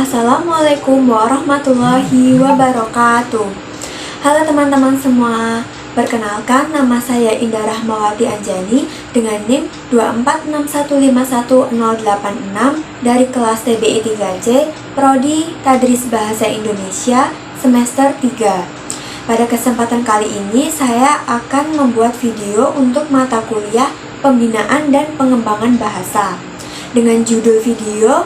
Assalamualaikum warahmatullahi wabarakatuh. Halo teman-teman semua, perkenalkan nama saya Indah Rahmawati Anjani dengan NIM 246151086 dari kelas TBI 3C, Prodi Tadris Bahasa Indonesia semester 3. Pada kesempatan kali ini saya akan membuat video untuk mata kuliah Pembinaan dan Pengembangan Bahasa dengan judul video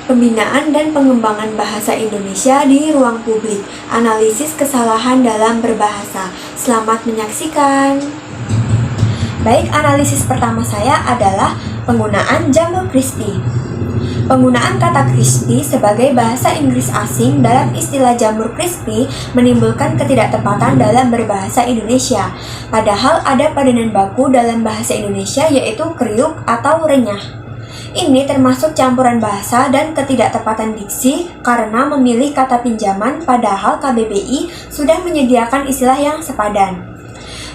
Pembinaan dan Pengembangan Bahasa Indonesia di Ruang Publik, Analisis Kesalahan dalam Berbahasa. Selamat menyaksikan. Baik, analisis pertama saya adalah penggunaan jamur Christie. Penggunaan kata Christie sebagai bahasa Inggris asing dalam istilah jamur crispy menimbulkan ketidaktepatan dalam berbahasa Indonesia. Padahal ada padanan baku dalam bahasa Indonesia yaitu kriuk atau renyah. Ini termasuk campuran bahasa dan ketidaktepatan diksi karena memilih kata pinjaman padahal KBBI sudah menyediakan istilah yang sepadan.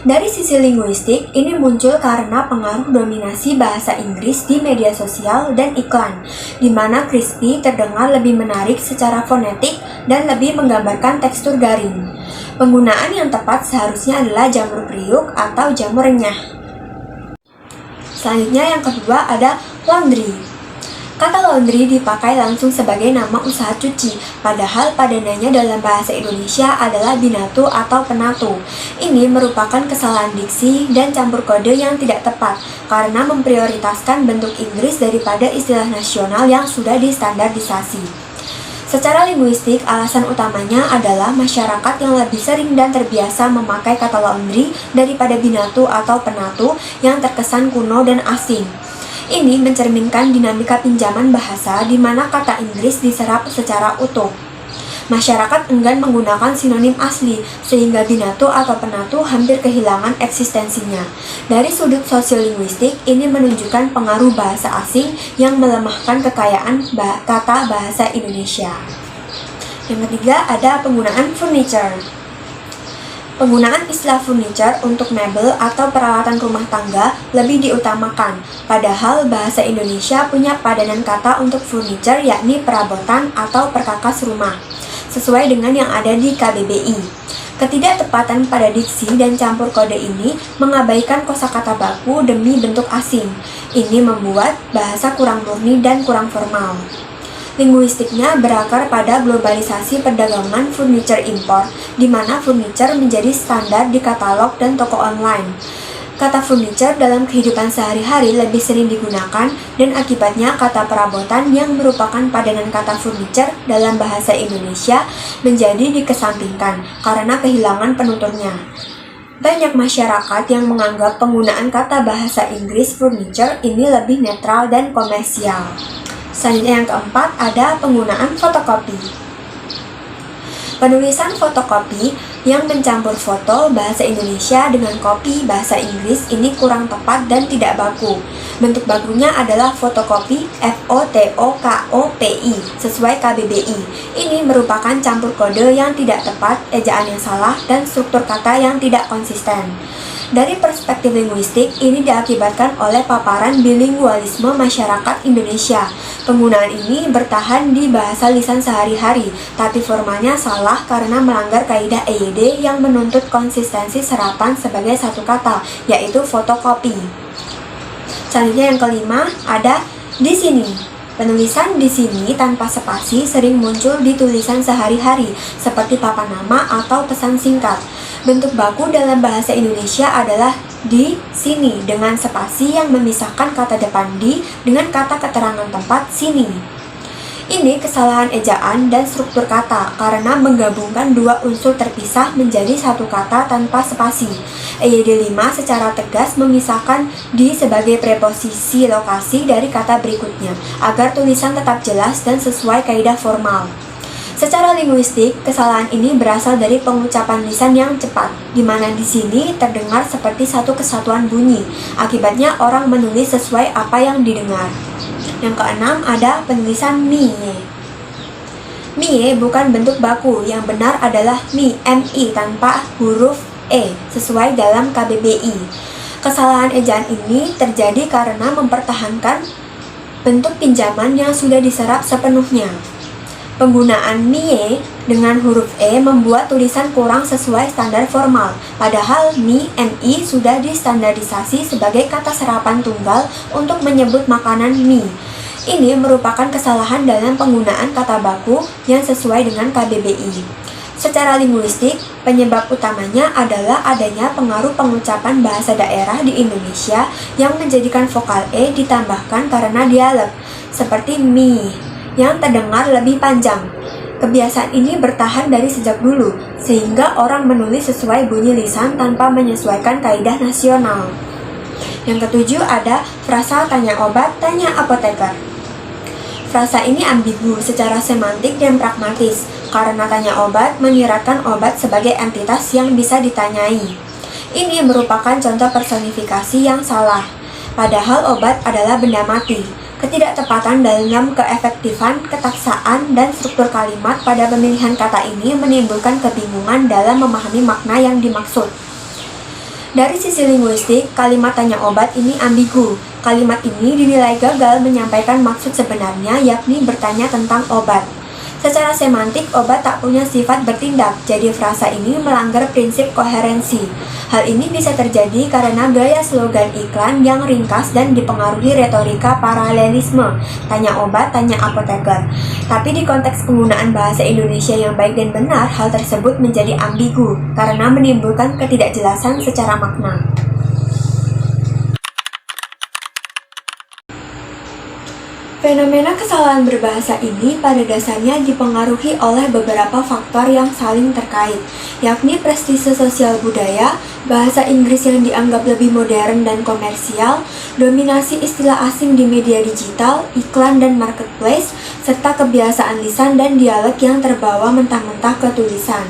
Dari sisi linguistik, ini muncul karena pengaruh dominasi bahasa Inggris di media sosial dan iklan, di mana crispy terdengar lebih menarik secara fonetik dan lebih menggambarkan tekstur garing. Penggunaan yang tepat seharusnya adalah jamur kriuk atau jamur renyah. Selanjutnya yang kedua ada laundry. Kata laundry dipakai langsung sebagai nama usaha cuci, padahal padanannya dalam bahasa Indonesia adalah binatu atau penatu. Ini merupakan kesalahan diksi dan campur kode yang tidak tepat karena memprioritaskan bentuk Inggris daripada istilah nasional yang sudah distandardisasi. Secara linguistik, alasan utamanya adalah masyarakat yang lebih sering dan terbiasa memakai kata laundry daripada binatu atau penatu yang terkesan kuno dan asing. Ini mencerminkan dinamika pinjaman bahasa di mana kata Inggris diserap secara utuh. Masyarakat enggan menggunakan sinonim asli, sehingga binatu atau penatu hampir kehilangan eksistensinya. Dari sudut sosiolinguistik, ini menunjukkan pengaruh bahasa asing yang melemahkan kekayaan kata bahasa Indonesia. Yang ketiga ada penggunaan furniture. Penggunaan istilah furniture untuk mebel atau peralatan rumah tangga lebih diutamakan, padahal bahasa Indonesia punya padanan kata untuk furniture yakni perabotan atau perkakas rumah, sesuai dengan yang ada di KBBI. Ketidaktepatan pada diksi dan campur kode ini mengabaikan kosakata baku demi bentuk asing. Ini membuat bahasa kurang murni dan kurang formal. Linguistiknya berakar pada globalisasi perdagangan furniture impor, di mana furniture menjadi standar di katalog dan toko online. Kata furniture dalam kehidupan sehari-hari lebih sering digunakan dan akibatnya kata perabotan yang merupakan padanan kata furniture dalam bahasa Indonesia menjadi dikesampingkan karena kehilangan penuturnya. Banyak masyarakat yang menganggap penggunaan kata bahasa Inggris furniture ini lebih netral dan komersial. Selanjutnya yang keempat ada penggunaan fotokopi. Penulisan fotokopi yang mencampur foto bahasa Indonesia dengan kopi bahasa Inggris ini kurang tepat dan tidak baku. Bentuk bakunya adalah fotokopi FOTOKOPI sesuai KBBI. Ini merupakan campur kode yang tidak tepat, ejaan yang salah, dan struktur kata yang tidak konsisten. Dari perspektif linguistik, ini diakibatkan oleh paparan bilingualisme masyarakat Indonesia. Penggunaan ini bertahan di bahasa lisan sehari-hari, tapi formalnya salah karena melanggar kaidah EYD yang menuntut konsistensi serapan sebagai satu kata, yaitu fotokopi. Selanjutnya yang kelima ada di sini. Penulisan di sini tanpa spasi sering muncul di tulisan sehari-hari, seperti papan nama atau pesan singkat. Bentuk baku dalam bahasa Indonesia adalah di sini dengan spasi yang memisahkan kata depan di dengan kata keterangan tempat sini. Ini kesalahan ejaan dan struktur kata karena menggabungkan dua unsur terpisah menjadi satu kata tanpa spasi. EYD 5 secara tegas memisahkan di sebagai preposisi lokasi dari kata berikutnya agar tulisan tetap jelas dan sesuai kaidah formal. Secara linguistik, kesalahan ini berasal dari pengucapan lisan yang cepat, di mana di sini terdengar seperti satu kesatuan bunyi. Akibatnya orang menulis sesuai apa yang didengar. Yang keenam ada penulisan mie. Mie bukan bentuk baku, yang benar adalah mi tanpa huruf e sesuai dalam KBBI. Kesalahan ejaan ini terjadi karena mempertahankan bentuk pinjaman yang sudah diserap sepenuhnya. Penggunaan mie dengan huruf E membuat tulisan kurang sesuai standar formal, padahal mi sudah distandarisasi sebagai kata serapan tunggal untuk menyebut makanan mie. Ini merupakan kesalahan dalam penggunaan kata baku yang sesuai dengan KBBI. Secara linguistik, penyebab utamanya adalah adanya pengaruh pengucapan bahasa daerah di Indonesia yang menjadikan vokal E ditambahkan karena dialek, seperti mie yang terdengar lebih panjang. Kebiasaan ini bertahan dari sejak dulu, sehingga orang menulis sesuai bunyi lisan tanpa menyesuaikan kaidah nasional. Yang ketujuh ada frasa tanya obat, tanya apoteker. Frasa ini ambigu secara semantik dan pragmatis, karena tanya obat menyiratkan obat sebagai entitas yang bisa ditanyai. Ini merupakan contoh personifikasi yang salah, padahal obat adalah benda mati. Ketidaktepatan dalam keefektifan, ketaksaan, dan struktur kalimat pada pemilihan kata ini menimbulkan kebingungan dalam memahami makna yang dimaksud. Dari sisi linguistik, kalimat tanya obat ini ambigu. Kalimat ini dinilai gagal menyampaikan maksud sebenarnya, yakni bertanya tentang obat. Secara semantik, obat tak punya sifat bertindak, jadi frasa ini melanggar prinsip koherensi. Hal ini bisa terjadi karena gaya slogan iklan yang ringkas dan dipengaruhi retorika paralelisme, tanya obat, tanya apoteker. Tapi di konteks penggunaan bahasa Indonesia yang baik dan benar, hal tersebut menjadi ambigu karena menimbulkan ketidakjelasan secara makna. Fenomena kesalahan berbahasa ini pada dasarnya dipengaruhi oleh beberapa faktor yang saling terkait, yakni prestise sosial budaya, bahasa Inggris yang dianggap lebih modern dan komersial, dominasi istilah asing di media digital, iklan dan marketplace, serta kebiasaan lisan dan dialek yang terbawa mentah-mentah ke tulisan.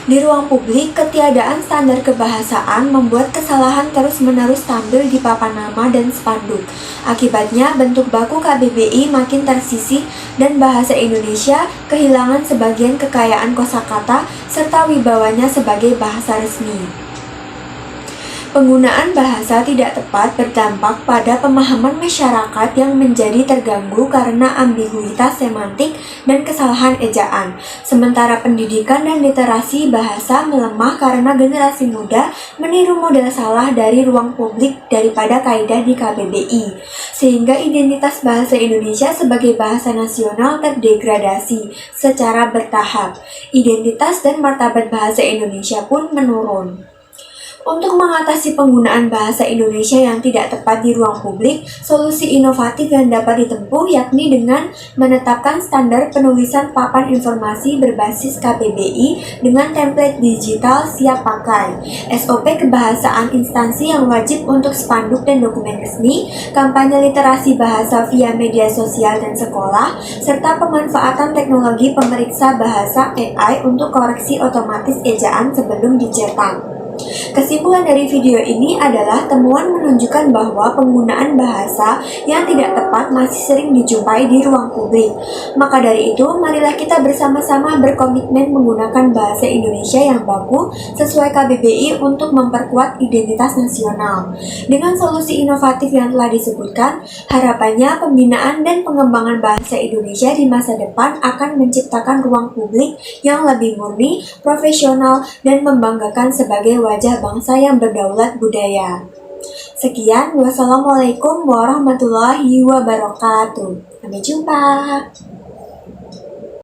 Di ruang publik, ketiadaan standar kebahasaan membuat kesalahan terus-menerus tampil di papan nama dan spanduk. Akibatnya, bentuk baku KBBI makin tersisih dan bahasa Indonesia kehilangan sebagian kekayaan kosakata serta wibawanya sebagai bahasa resmi. Penggunaan bahasa tidak tepat berdampak pada pemahaman masyarakat yang menjadi terganggu karena ambiguitas semantik dan kesalahan ejaan. Sementara pendidikan dan literasi bahasa melemah karena generasi muda meniru model salah dari ruang publik daripada kaidah di KBBI. Sehingga identitas bahasa Indonesia sebagai bahasa nasional terdegradasi secara bertahap. Identitas dan martabat bahasa Indonesia pun menurun. Untuk mengatasi penggunaan bahasa Indonesia yang tidak tepat di ruang publik, solusi inovatif yang dapat ditempuh yakni dengan menetapkan standar penulisan papan informasi berbasis KBBI dengan template digital siap pakai, SOP kebahasaan instansi yang wajib untuk spanduk dan dokumen resmi, kampanye literasi bahasa via media sosial dan sekolah, serta pemanfaatan teknologi pemeriksa bahasa AI untuk koreksi otomatis ejaan sebelum dicetak. Kesimpulan dari video ini adalah temuan menunjukkan bahwa penggunaan bahasa yang tidak tepat masih sering dijumpai di ruang publik. Maka dari itu, marilah kita bersama-sama berkomitmen menggunakan bahasa Indonesia yang baku sesuai KBBI untuk memperkuat identitas nasional. Dengan solusi inovatif yang telah disebutkan, harapannya pembinaan dan pengembangan bahasa Indonesia di masa depan akan menciptakan ruang publik yang lebih murni, profesional, dan membanggakan sebagai wajah bangsa yang berdaulat budaya. Sekian, wassalamualaikum warahmatullahi wabarakatuh. Sampai jumpa.